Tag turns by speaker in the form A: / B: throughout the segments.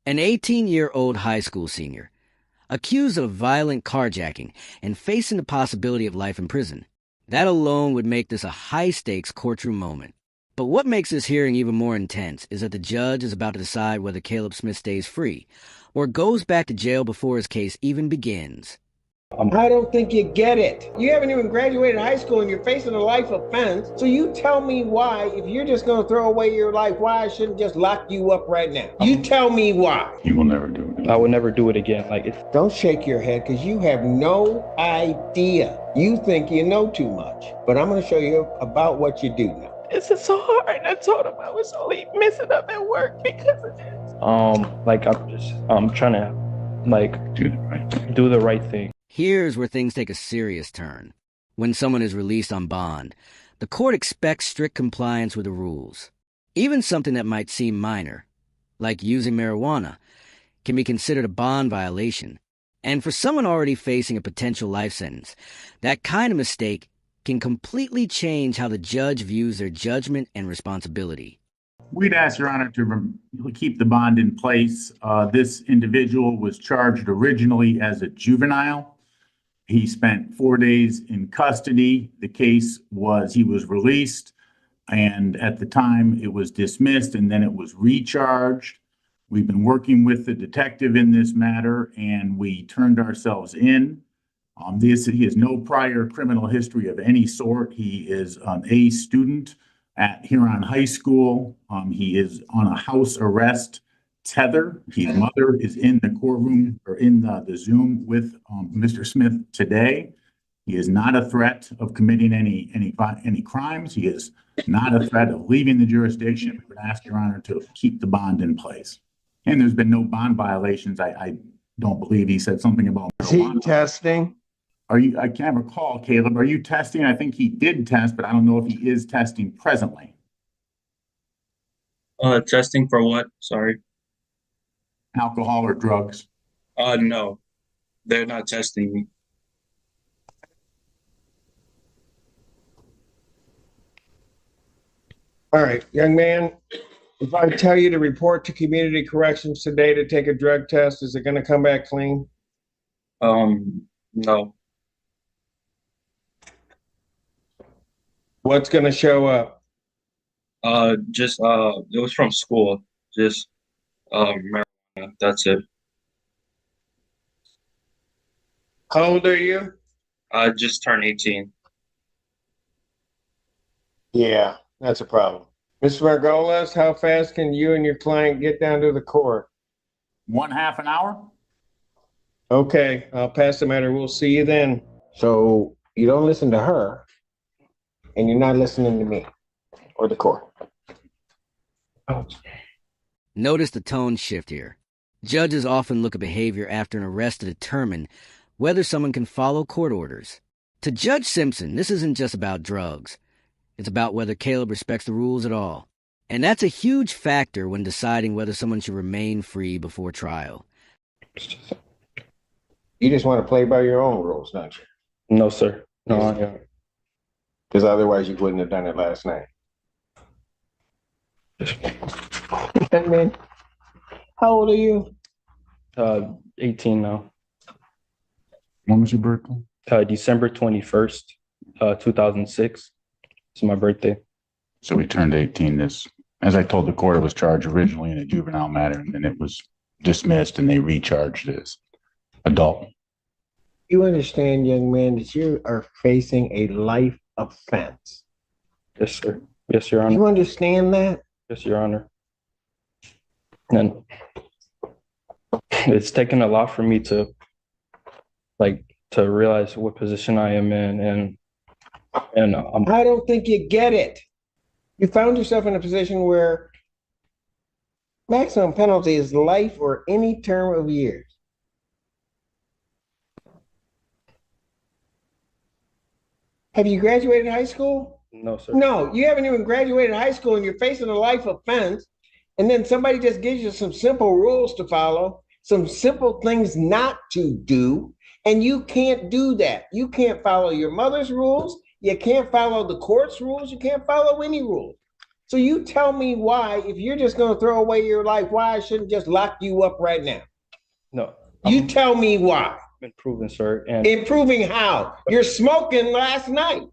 A: An 18-year-old high school senior, accused of violent carjacking and facing the possibility of life in prison. That alone would make this a high-stakes courtroom moment. But what makes this hearing even more intense is that the judge is about to decide whether Caleb Smith stays free or goes back to jail before his case even begins.
B: I don't think you get it. You haven't even graduated high school and you're facing a life offense. So you tell me why, if you're just going to throw away your life, why I shouldn't just lock you up right now. You tell me why.
C: You will never do it.
D: I will never do it again.
B: Don't shake your head because you have no idea. You think you know too much. But I'm going to show you about what you do know.
E: This is so hard. I told him I was only messing up at work because of this.
D: I'm trying to do the right thing.
A: Here's where things take a serious turn. When someone is released on bond, the court expects strict compliance with the rules. Even something that might seem minor, like using marijuana, can be considered a bond violation. And for someone already facing a potential life sentence, that kind of mistake can completely change how the judge views their judgment and responsibility.
C: We'd ask Your Honor to keep the bond in place. This individual was charged originally as a juvenile. He spent 4 days in custody. The case was, he was released, and at the time it was dismissed and then it was recharged. We've been working with the detective in this matter and we turned ourselves in. He has no prior criminal history of any sort. He is an A student at Huron High School. He is on a house arrest tether. His mother is in the courtroom or in the Zoom with Mr. Smith today. He is not a threat of committing any crimes. He is not a threat of leaving the jurisdiction. We would ask Your Honor to keep the bond in place. And there's been no bond violations. I don't believe he said something about marijuana.
B: Is he testing?
C: I can't recall, Caleb. Are you testing? I think he did test, but I don't know if he is testing presently.
F: Testing for what? Sorry.
C: Alcohol or drugs?
F: No, they're not testing me.
B: All right, young man, if I tell you to report to community corrections today to take a drug test, is it going to come back clean?
F: No.
B: What's going to show up?
F: Just it was from school. Just marijuana. That's it.
B: How old are you?
F: I just turned 18.
B: Yeah, that's a problem. Mr. Margolis, how fast can you and your client get down to the court?
C: 1/2 an hour.
B: Okay, I'll pass the matter. We'll see you then. So you don't listen to her, and you're not listening to me or the court.
A: Notice the tone shift here. Judges often look at behavior after an arrest to determine whether someone can follow court orders. To Judge Simpson, this isn't just about drugs. It's about whether Caleb respects the rules at all. And that's a huge factor when deciding whether someone should remain free before trial.
B: You just want to play by your own rules, don't you?
D: No, sir. No, I don't.
B: Because otherwise you wouldn't have done it last night. Man, how old are you?
D: 18 now.
C: When was your birthday?
D: December 21st, 2006. It's my birthday.
C: So we turned 18 as I told the court, it was charged originally in a juvenile matter and then it was dismissed and they recharged as adult.
B: You understand, young man, that you are facing a life offense.
D: Yes, sir. Yes, Your Honor.
B: You understand that?
D: Yes, Your Honor. And it's taken a lot for me to realize what position I am in, and
B: I don't think you get it. You found yourself in a position where maximum penalty is life or any term of years. Have you graduated high school?
D: No, sir.
B: No, you haven't even graduated high school and you're facing a life offense. And then somebody just gives you some simple rules to follow, some simple things not to do. And you can't do that. You can't follow your mother's rules. You can't follow the court's rules. You can't follow any rules. So you tell me why, if you're just going to throw away your life, why I shouldn't just lock you up right now?
D: No.
B: You tell me why.
D: Improving, sir. And
B: Improving how? You're smoking last night.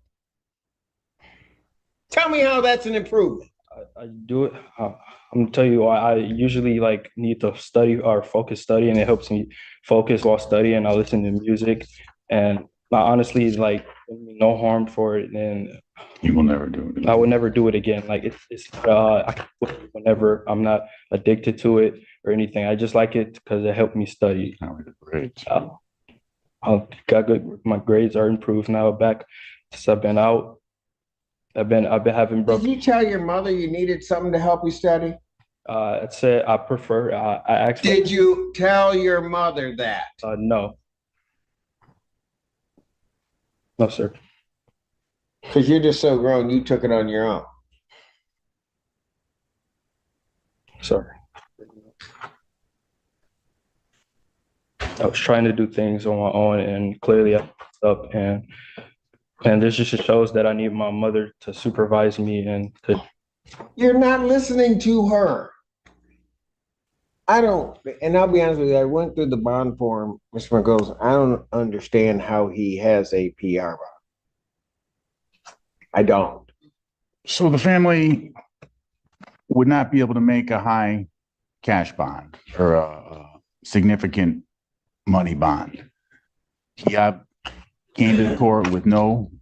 B: Tell me how that's an improvement.
D: I do it. I'm gonna tell you why. I usually like need to study or focus study, and it helps me focus while studying. I listen to music, and I honestly like no harm for it, and
C: You will never do it.
D: I would never do it again. Like it's I can do it whenever I'm not addicted to it or anything. I just like it because it helped me study.
C: Great.
D: I got good. My grades are improved now. Back since I've been out, I've been having
B: Did
D: broken.
B: you tell your mother you needed something to help you study?
D: I said I prefer. I actually
B: Did you tell your mother that?
D: no, no, sir.
B: Because you're just so grown, you took it on your own.
D: Sorry. I was trying to do things on my own, and clearly I messed up. And this just shows that I need my mother to supervise me and to.
B: You're not listening to her. I don't, and I'll be honest with you, I went through the bond form, Mr. McGoes. I don't understand how he has a PR bond. I don't.
C: So the family would not be able to make a high cash bond or a significant money bond. He came to the court with no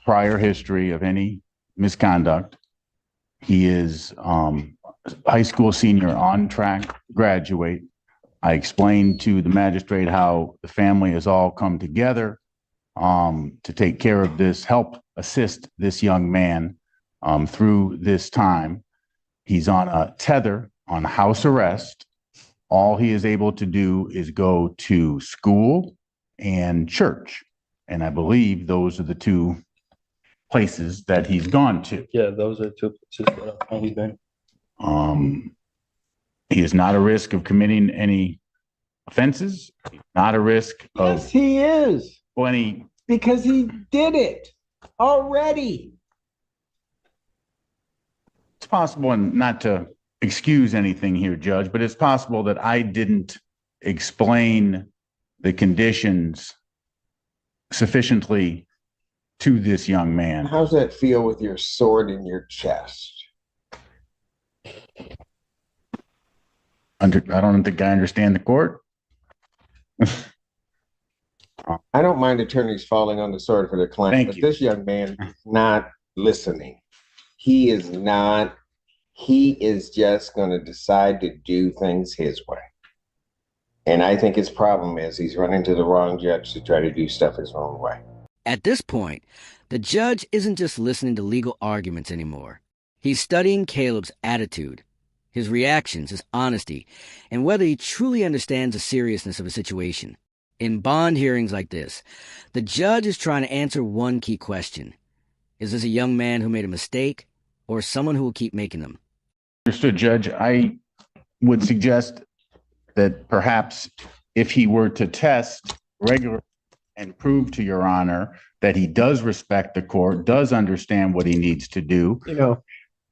C: prior history of any misconduct. He is high school senior, on track to graduate. I explained to the magistrate how the family has all come together to take care of this, help assist this young man through this time. He's on a tether, on house arrest. All he is able to do is go to school and church. And I believe those are the two places that he's gone to.
D: Yeah, those are two places that I've only been.
C: He is not a risk of committing any offenses, not a risk of
B: Yes, he is.
C: any.
B: Because he did it already.
C: It's possible, and not to excuse anything here, Judge, but it's possible that I didn't explain the conditions sufficiently to this young man.
B: How's that feel with your sword in your chest?
C: I don't think I understand the court.
B: I don't mind attorneys falling on the sword for their client,
C: Thank
B: but
C: you.
B: this young man is not listening. He is not. He is just going to decide to do things his way. And I think his problem is he's running to the wrong judge to try to do stuff his own way.
A: At this point, the judge isn't just listening to legal arguments anymore. He's studying Caleb's attitude, his reactions, his honesty, and whether he truly understands the seriousness of a situation. In bond hearings like this, the judge is trying to answer one key question. Is this a young man who made a mistake, or someone who will keep making them?
C: Understood, Judge. I would suggest that perhaps if he were to test regularly and prove to Your Honor that he does respect the court, does understand what he needs to do.
B: You know,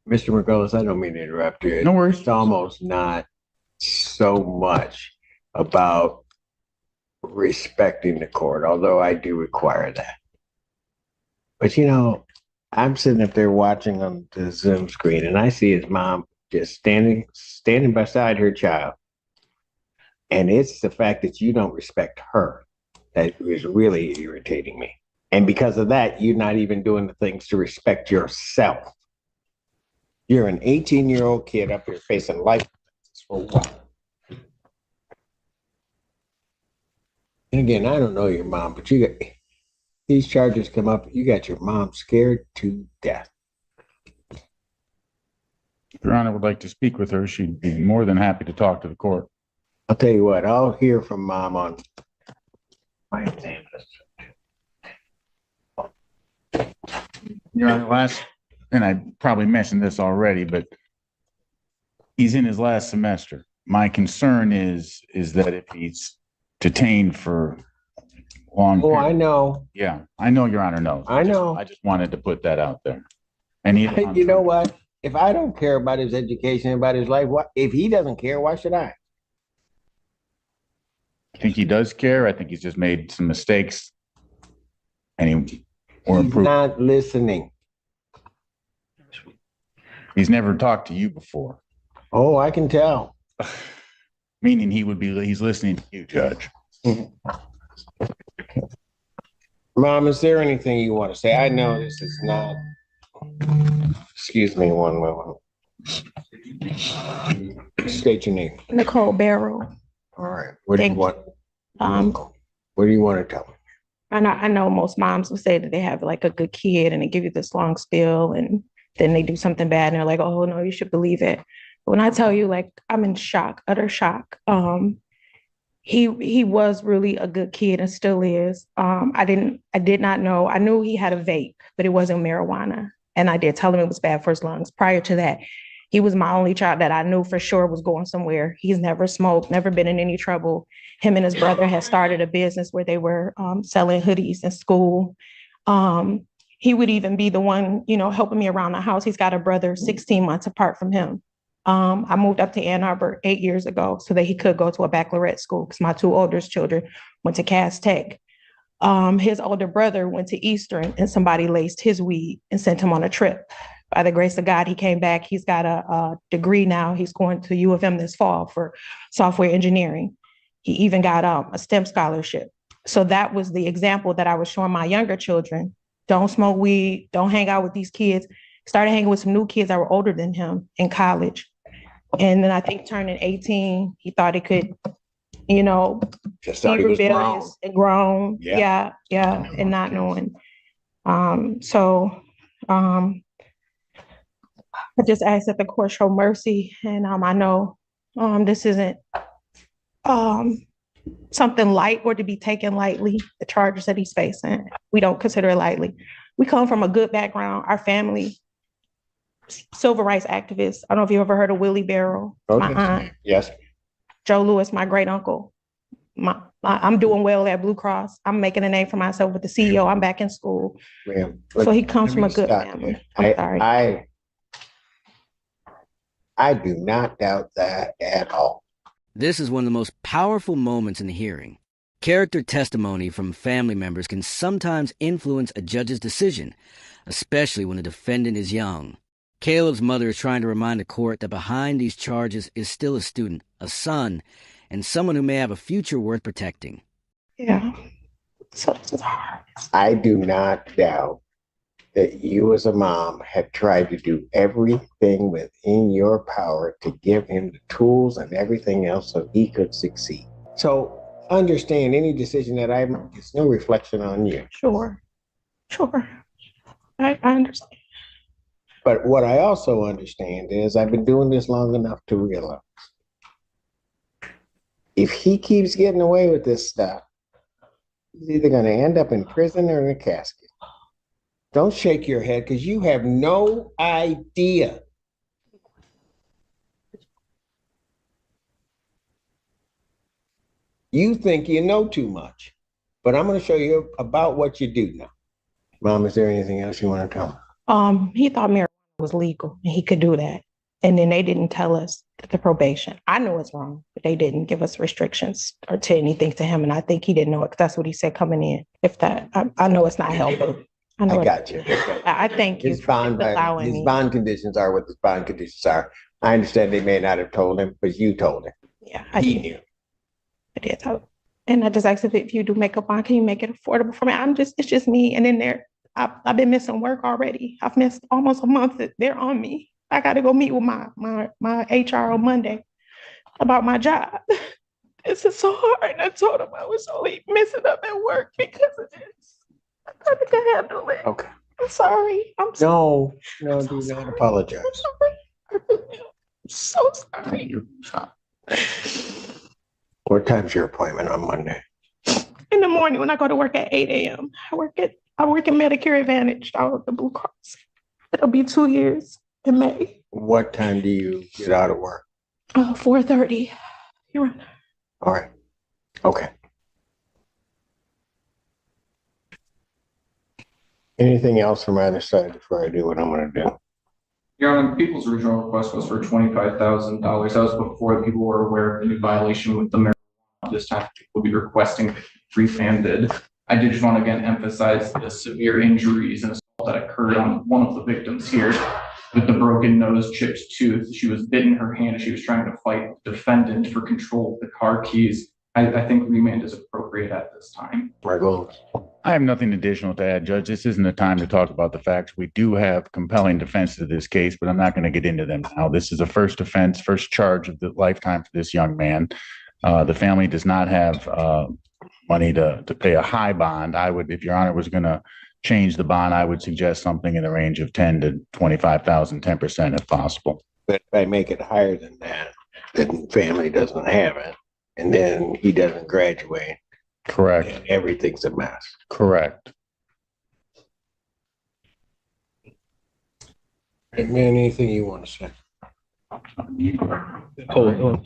B: Mr. McGolis, I don't mean to interrupt you.
C: No worries.
B: It's almost not so much about respecting the court, although I do require that. But you know, I'm sitting up there watching on the Zoom screen, and I see his mom just standing beside her child. And it's the fact that you don't respect her that is really irritating me. And because of that, you're not even doing the things to respect yourself. You're an 18-year-old kid up here facing life sentences for what? And again, I don't know your mom, but you got these charges come up, you got your mom scared to death.
C: If Your Honor would like to speak with her, she'd be more than happy to talk to the court.
B: I'll tell you what, I'll hear from mom on my name.
C: Your Honor, and I probably mentioned this already, but he's in his last semester. My concern is that if he's detained for long.
B: Oh, I know.
C: Yeah, I know Your Honor knows.
B: I know.
C: I just wanted to put that out there. And
B: You know what? If I don't care about his education, about his life, if he doesn't care, why should I?
C: I think he does care. I think he's just made some mistakes and
B: He's
C: improving.
B: not listening.
C: He's never talked to you before.
B: Oh, I can tell.
C: Meaning he's listening to you, Judge.
B: Mom, is there anything you want to say? I know this is not. Excuse me one moment. State your name.
E: Nicole Barrow.
B: All right. What do you want? What do you want to tell me?
E: I know most moms will say that they have like a good kid and they give you this long spiel and then they do something bad and they're like, oh no, you should believe it. But when I tell you, like, I'm in shock, utter shock. He was really a good kid and still is. I did not know. I knew he had a vape, but it wasn't marijuana. And I did tell him it was bad for his lungs. Prior to that, he was my only child that I knew for sure was going somewhere. He's never smoked, never been in any trouble. Him and his brother had started a business where they were selling hoodies in school. He would even be the one, helping me around the house. He's got a brother 16 months apart from him. I moved up to Ann Arbor 8 years ago so that he could go to a baccalaureate school because my two oldest children went to Cass Tech. His older brother went to Eastern and somebody laced his weed and sent him on a trip. By the grace of God, he came back. He's got a degree now. He's going to U of M this fall for software engineering. He even got a STEM scholarship. So that was the example that I was showing my younger children. Don't smoke weed. Don't hang out with these kids. Started hanging with some new kids that were older than him in college. And then I think turning 18, he thought he could,
B: Just thought he was grown.
E: And grown.
B: Yeah.
E: Yeah. And not knowing. I just ask that the court show mercy. And I know this isn't something light or to be taken lightly, the charges that he's facing. We don't consider it lightly. We come from a good background. Our family, civil rights activists. I don't know if you ever heard of Willie Barrow, my aunt.
B: Yes.
E: Joe Lewis, my great uncle. I'm doing well at Blue Cross. I'm making a name for myself with the CEO. I'm back in school.
B: Ma'am,
E: so he comes from a good family. I'm sorry.
B: I do not doubt that at all.
A: This is one of the most powerful moments in the hearing. Character testimony from family members can sometimes influence a judge's decision, especially when the defendant is young. Caleb's mother is trying to remind the court that behind these charges is still a student, a son, and someone who may have a future worth protecting.
E: Yeah. So this is hard.
B: I do not doubt that you as a mom have tried to do everything within your power to give him the tools and everything else so he could succeed. So understand any decision that I make, it's no reflection on you.
E: Sure. I understand.
B: But what I also understand is I've been doing this long enough to realize if he keeps getting away with this stuff, he's either going to end up in prison or in a casket. Don't shake your head because you have no idea. You think you know too much, but I'm going to show you about what you do know. Mom, is there anything else you want to tell me?
E: He thought marijuana was legal and he could do that. And then they didn't tell us the probation. I know it's wrong, but they didn't give us restrictions or to anything to him. And I think he didn't know it because that's what he said coming in. If that, I know it's not helpful.
B: I got you.
E: I thank you.
B: His bond conditions are what his bond conditions are. I understand they may not have told him, but you told him.
E: Yeah, he knew. I did tell him. And I just asked if you do make a bond, can you make it affordable for me? It's just me. And then I've been missing work already. I've missed almost a month. They're on me. I got to go meet with my HR on Monday about my job. This is so hard. And I told him I was only messing up at work because of this. I thought I could handle it.
B: Okay.
E: I'm sorry.
B: No, do not apologize.
E: I'm so sorry.
B: What time's your appointment on Monday?
E: In the morning when I go to work at 8 a.m. I work in Medicare Advantage out of the Blue Cross. It'll be 2 years in May.
B: What time do you get out of work?
E: 4:30. You're right.
B: All right. Okay. Anything else from either side before I do what I'm going to do?
G: Your Honor, the people's original request was for $25,000. That was before people were aware of the new violation with the marijuana. This time, people will be requesting refunded. I did just want to again emphasize the severe injuries and assault that occurred on one of the victims here with the broken nose, chipped tooth. She was bitten her hand as she was trying to fight the defendant for control of the car keys. I think remand is appropriate at this time.
C: I have nothing additional to add, Judge. This isn't the time to talk about the facts. We do have compelling defense to this case, but I'm not going to get into them now. This is a first offense, first charge of the lifetime for this young man. The family does not have money to pay a high bond. I would, if Your Honor was going to change the bond, I would suggest something in the range of 10 to 25,000, 10% if possible.
B: But if I make it higher than that, then family doesn't have it, and then he doesn't graduate.
C: Correct.
B: And everything's a mess.
C: Correct.
B: Hey, man, anything you want to say?
D: Hold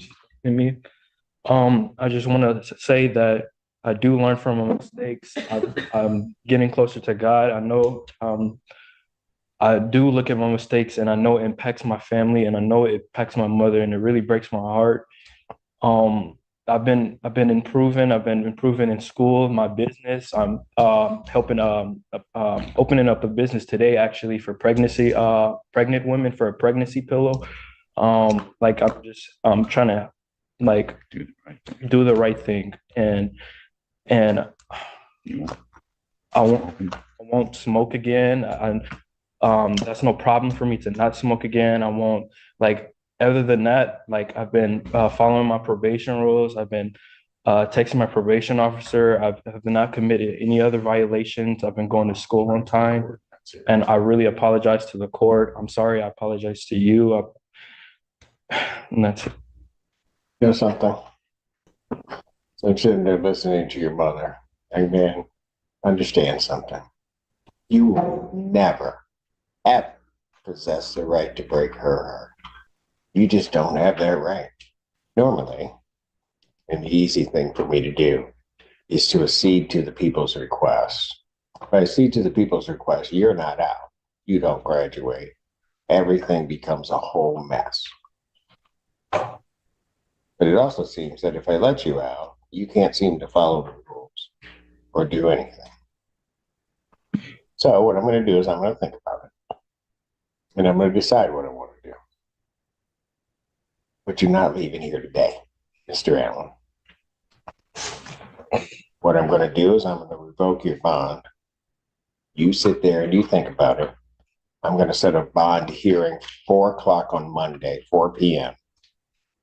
D: on. I just want to say that I do learn from my mistakes. I'm getting closer to God. I know I do look at my mistakes, and I know it impacts my family, and I know it impacts my mother, and it really breaks my heart. I've been improving. I've been improving in school, my business. I'm helping opening up a business today, actually, for pregnant women, for a pregnancy pillow. Like I'm trying to like do the right thing, and I won't smoke again. That's no problem for me to not smoke again. I won't, like, other than that, like, I've been following my probation rules. I've been texting my probation officer. I have not committed any other violations. I've been going to school on time, and I really apologize to the court. I'm sorry. I apologize to you. And that's it.
B: You know something? So I'm sitting there listening to your mother, and man, understand something. You will never, ever possess the right to break her heart. You just don't have that right. Normally, an easy thing for me to do is to accede to the people's request. If I accede to the people's request, you're not out. You don't graduate. Everything becomes a whole mess. But it also seems that if I let you out, you can't seem to follow the rules or do anything. So what I'm going to do is I'm going to think about it. And I'm going to decide what I want to do. But you're not leaving here today, Mr. Allen. What I'm going to do is I'm going to revoke your bond. You sit there and you think about it. I'm going to set a bond hearing 4 o'clock on Monday, 4 p.m.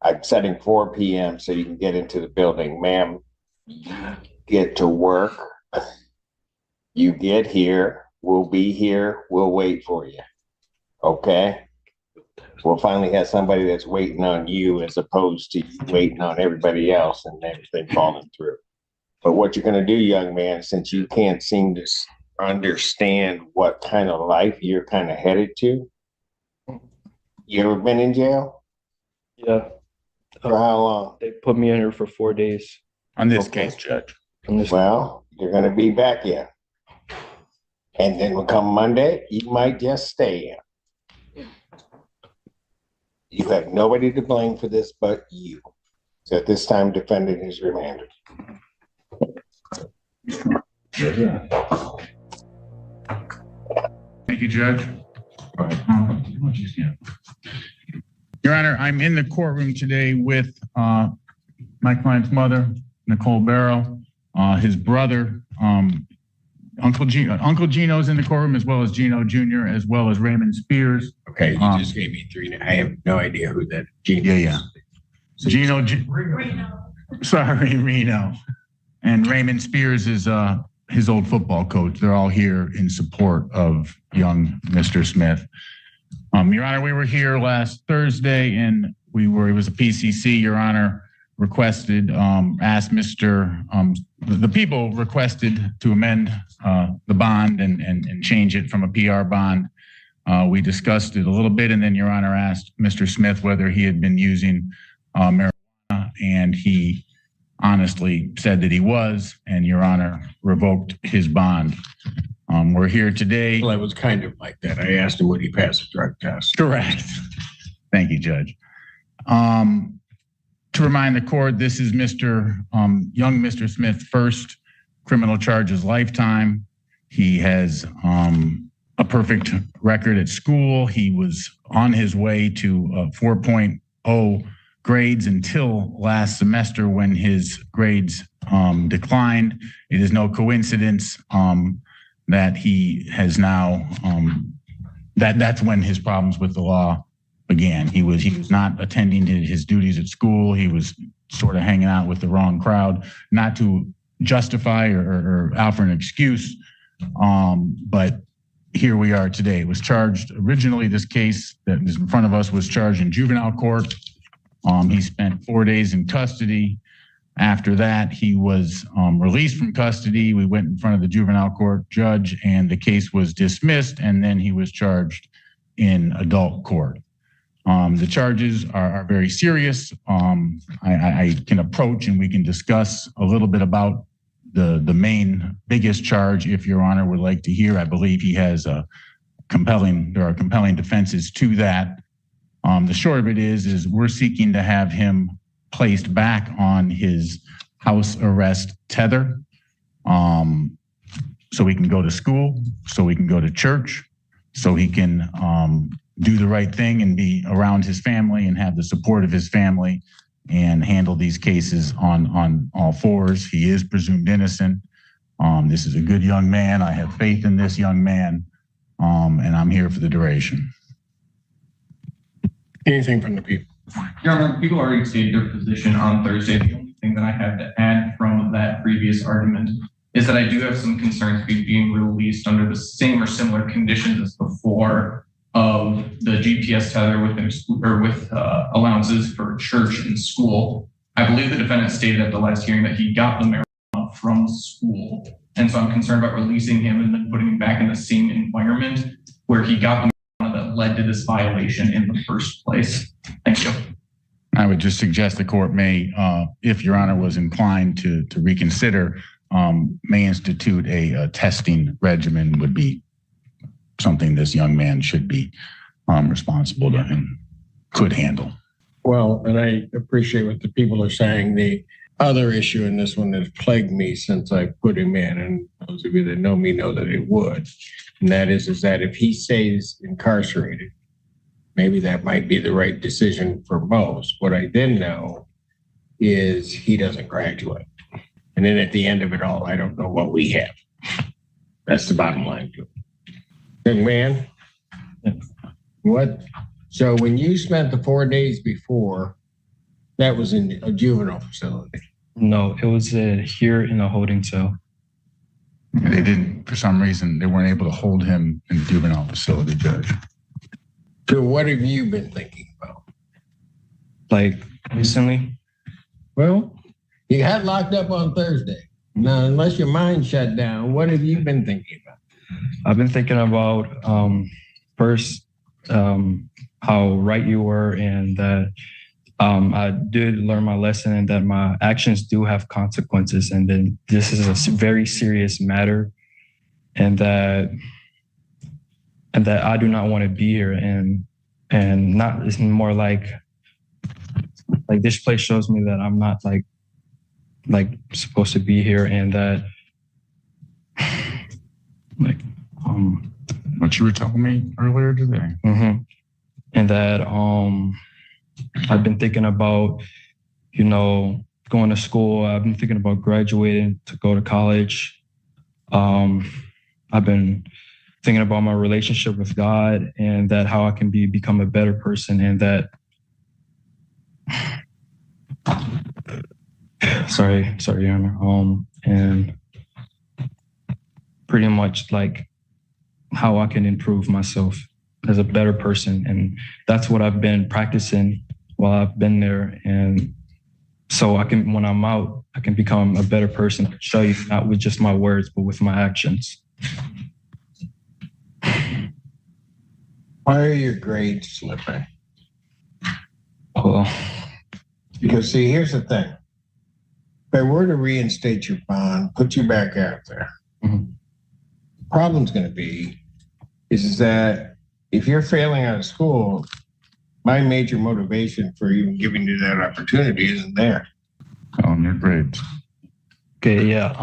B: I'm setting 4 p.m. so you can get into the building. Ma'am, you get to work. You get here. We'll be here. We'll wait for you. Okay? We'll finally have somebody that's waiting on you as opposed to you waiting on everybody else and everything falling through. But what you're going to do, young man, since you can't seem to understand what kind of life you're kind of headed to, you ever been in jail?
D: Yeah.
B: For how long?
D: They put me in here for 4 days.
C: On this case, Judge.
B: Well, you're going to be back in. And then when come Monday, you might just stay in. You have nobody to blame for this but you. So at this time, defendant is remanded.
C: Thank you, Judge. Your Honor, I'm in the courtroom today with my client's mother, Nicole Barrow, his brother, Uncle Gino's in the courtroom, as well as Gino Jr., as well as Raymond Spears.
B: Okay, you just gave me 3. I have no idea who that Gino is.
C: Yeah. Gino. Sorry, Reno. And Raymond Spears is his old football coach. They're all here in support of young Mr. Smith. Your Honor, we were here last Thursday, and it was a PCC. Your Honor requested, asked the people requested to amend the bond and change it from a PR bond. We discussed it a little bit, and then Your Honor asked Mr. Smith whether he had been using marijuana, and he honestly said that he was, and Your Honor revoked his bond. We're here today.
B: Well, it was kind of like that. I asked him would he pass a drug test.
C: Correct. Thank you, Judge. To remind the court, this is young Mr. Smith's first criminal charges lifetime. He has a perfect record at school. He was on his way to 4.0 grades until last semester when his grades declined. It is no coincidence that he has now, that's when his problems with the law began. He was not attending his duties at school. He was sort of hanging out with the wrong crowd, not to justify or offer an excuse, but here we are today. It was charged originally, this case that is in front of us was charged in juvenile court. He spent 4 days in custody. After that, he was released from custody. We went in front of the juvenile court judge and the case was dismissed, and then he was charged in adult court. The charges are very serious. I can approach and we can discuss a little bit about the biggest charge if Your Honor would like to hear. I believe he has there are compelling defenses to that. The short of it is we're seeking to have him placed back on his house arrest tether, so he can go to school, so he can go to church, so he can do the right thing and be around his family and have the support of his family and handle these cases on all fours. He is presumed innocent. This is a good young man. I have faith in this young man, and I'm here for the duration.
B: Anything from the people?
G: Your Honor, people already stated their position on Thursday. The only thing that I have to add from that previous argument is that I do have some concerns being released under the same or similar conditions as before of the GPS tether with allowances for church and school. I believe the defendant stated at the last hearing that he got the marijuana from school. And so I'm concerned about releasing him and then putting him back in the same environment where he got the marijuana that led to this violation in the first place. Thank you.
C: I would just suggest the court may, if Your Honor was inclined to reconsider, may institute a testing regimen would be something this young man should be responsible to and could handle.
B: Well, and I appreciate what the people are saying. The other issue in this one that's plagued me since I put him in, and those of you that know me know that it would, and that is that if he stays incarcerated, maybe that might be the right decision for most. What I then know is he doesn't graduate. And then at the end of it all, I don't know what we have. That's the bottom line to it. Young man, what? So when you spent the 4 days before, that was in a juvenile facility?
D: No, it was here in a holding cell.
C: They didn't, for some reason, they weren't able to hold him in the juvenile facility, Judge.
B: So what have you been thinking about?
D: Like recently?
B: Well, you got locked up on Thursday. Now, unless your mind shut down, what have you been thinking about?
D: I've been thinking about first how right you were, and that I did learn my lesson, and that my actions do have consequences, and then this is a very serious matter, and that I do not want to be here, and not, it's more like this place shows me that I'm not like supposed to be here, and that
C: what you were telling me earlier today.
D: Mm-hmm. And that I've been thinking about, going to school. I've been thinking about graduating to go to college. I've been thinking about my relationship with God, and that how I can become a better person, and that sorry, Your Honor. And pretty much like how I can improve myself as a better person. And that's what I've been practicing while I've been there. And so when I'm out, I can become a better person, show you not with just my words, but with my actions.
B: Why are your grades slipping?
D: Well,
B: because see, here's the thing. If I were to reinstate your bond, put you back out there,
D: mm-hmm.
B: Problem's going to be is that if you're failing out of school, my major motivation for even giving you that opportunity isn't there.
C: On your grades.
D: Okay, yeah.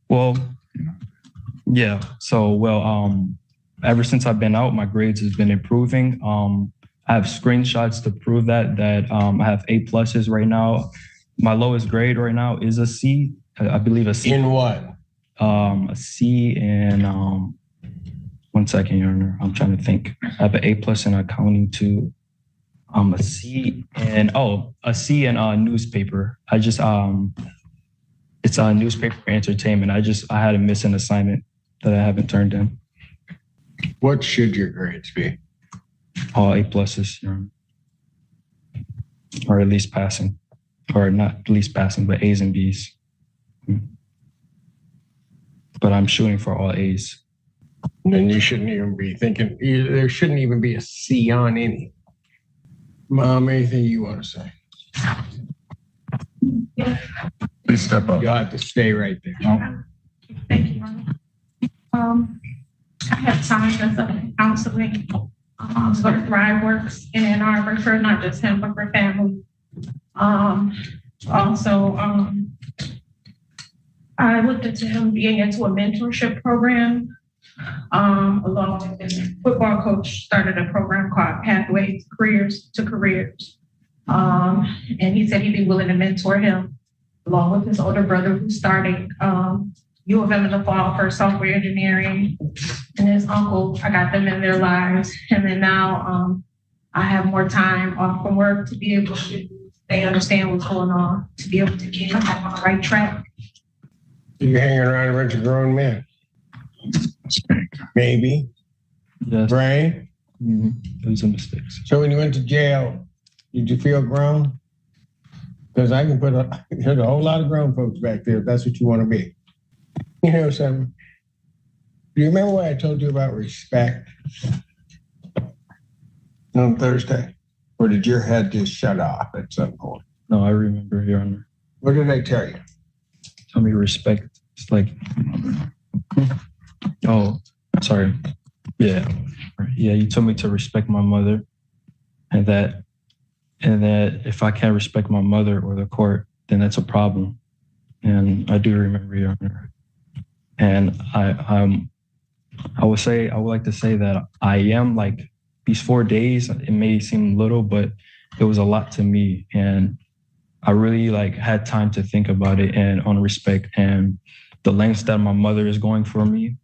D: Well, yeah. So, ever since I've been out, my grades has been improving. I have screenshots to prove that I have A+ right now. My lowest grade right now is a C. I believe a C.
B: In what?
D: A C in 1 second, Your Honor. I'm trying to think. I have an A+ in accounting too. A C in newspaper. It's a newspaper for entertainment. I had to miss an assignment that I haven't turned in.
B: What should your grades be?
D: All A+, Your Honor. Or at least passing. Or not at least passing, but A's and B's. But I'm shooting for all A's.
B: Then you shouldn't even be thinking, there shouldn't even be a C on any. Mom, anything you want to say?
C: Please step up.
B: You'll have to stay right there.
E: Thank you, Ron. I have signed us up in counseling for ThriveWorks in Ann Arbor for not just him, but for family. I looked into him being into a mentorship program. Along with his football coach, started a program called Pathways to Careers. And he said he'd be willing to mentor him along with his older brother who's starting U of M in the fall for software engineering, and his uncle. I got them in their lives. And then now I have more time off from work to be able to, they understand what's going on, to be able to get them on the right track.
B: You're hanging around a bunch of grown men. Maybe.
D: Yes.
B: Right?
D: Mm-hmm. It was a mistake.
B: So when you went to jail, did you feel grown? Because I can there's a whole lot of grown folks back there if that's what you want to be. You know something? Do you remember what I told you about respect on Thursday? Or did your head just shut off at some point?
D: No, I remember, Your Honor.
B: What did I tell you?
D: Tell me respect. It's like, oh, sorry. Yeah. Yeah, you told me to respect my mother, and that if I can't respect my mother or the court, then that's a problem. And I do remember, Your Honor. And I would like to say that I am, like, these 4 days, it may seem little, but it was a lot to me. And I really had time to think about it and on respect and the lengths that my mother is going for me.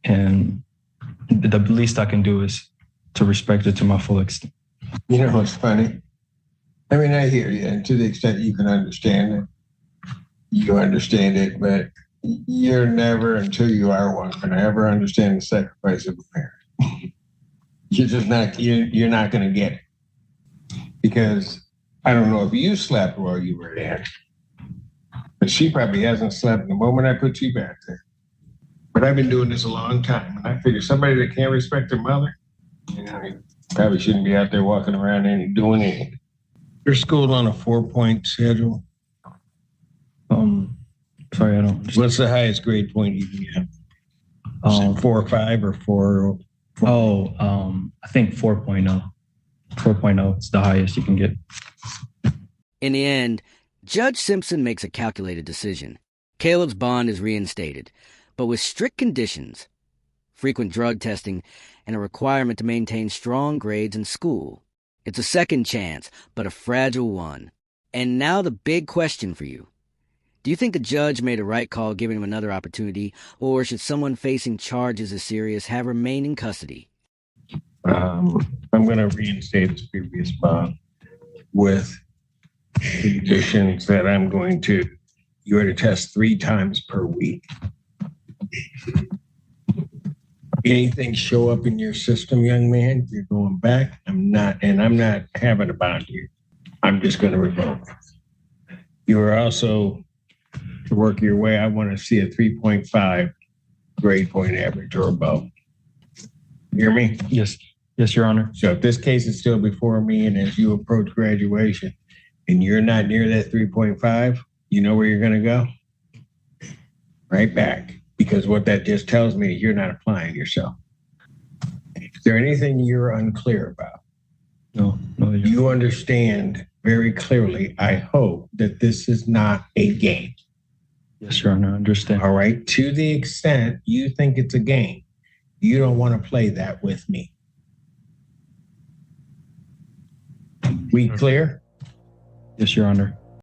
D: And the least I can do is to respect her to my full extent.
B: You know what's funny? I mean, I hear you, and to the extent you can understand it, you understand it, but you're never, until you are one, going to ever understand the sacrifice of a parent. You're just not, you're not going to get it. Because I don't know if you slept while you were there, but she probably hasn't slept the moment I put you back there. But I've been doing this a long time, and I figure somebody that can't respect their mother, probably shouldn't be out there walking around and doing anything. You're schooled on a 4-point schedule.
D: Sorry, I don't.
B: What's the highest grade point you can get? 4 or 5 or 4?
D: I think 4.0. 4.0 is the highest you can get.
A: In the end, Judge Simpson makes a calculated decision. Caleb's bond is reinstated, but with strict conditions: frequent drug testing and a requirement to maintain strong grades in school. It's a second chance, but a fragile one. And now the big question for you. Do you think the judge made a right call giving him another opportunity, or should someone facing charges as serious have remained in custody?
B: I'm going to reinstate his previous bond with conditions that you are to test 3 times per week. Anything show up in your system, young man, you're going back. I'm not having a bond here. I'm just going to revoke. You are also, to work your way, I want to see a 3.5 grade point average or above. You hear me?
D: Yes. Yes, Your Honor.
B: So if this case is still before me and as you approach graduation and you're not near that 3.5, you know where you're going to go? Right back. Because what that just tells me, you're not applying yourself. Is there anything you're unclear about?
D: No.
B: You understand very clearly, I hope, that this is not a game.
D: Yes, Your Honor, I understand.
B: All right. To the extent you think it's a game, you don't want to play that with me. We clear?
D: Yes, Your Honor.